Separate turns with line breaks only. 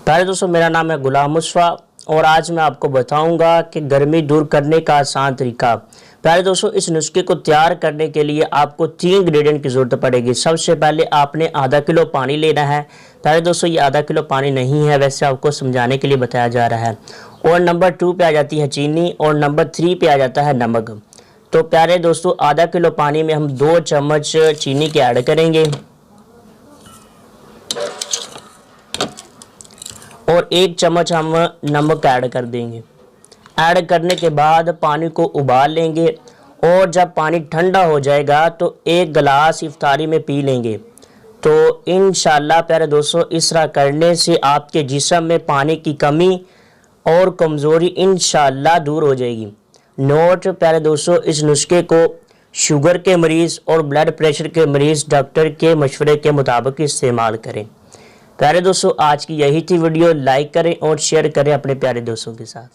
प्यारे दोस्तों, मेरा नाम है गुलाम मुस्तफा और आज मैं आपको बताऊंगा कि गर्मी दूर करने का आसान तरीका। प्यारे दोस्तों, इस नुस्खे को तैयार करने के लिए आपको 3 इंग्रेडिएंट की ज़रूरत पड़ेगी। सबसे पहले आपने आधा किलो पानी लेना है। प्यारे दोस्तों, ये आधा किलो पानी नहीं है, वैसे आपको समझाने के लिए बताया जा रहा है। और नंबर 2 पे आ जाती है चीनी और नंबर 3 पे आ जाता है नमक। तो प्यारे दोस्तों, आधा किलो पानी में हम 2 चम्मच चीनी के ऐड करेंगे और 1 चम्मच हम नमक ऐड कर देंगे। ऐड करने के बाद पानी को उबाल लेंगे और जब पानी ठंडा हो जाएगा तो 1 गिलास इफ्तारी में पी लेंगे। तो इंशाल्लाह प्यारे दोस्तों, इस तरह करने से आपके जिस्म में पानी की कमी और कमज़ोरी इंशाल्लाह दूर हो जाएगी। नोट प्यारे दोस्तों, इस नुस्खे को शुगर के मरीज़ और ब्लड प्रेशर के मरीज़ डॉक्टर के मशवरे के मुताबिक इस्तेमाल करें। प्यारे दोस्तों, आज की यही थी वीडियो। लाइक करें और शेयर करें अपने प्यारे दोस्तों के साथ।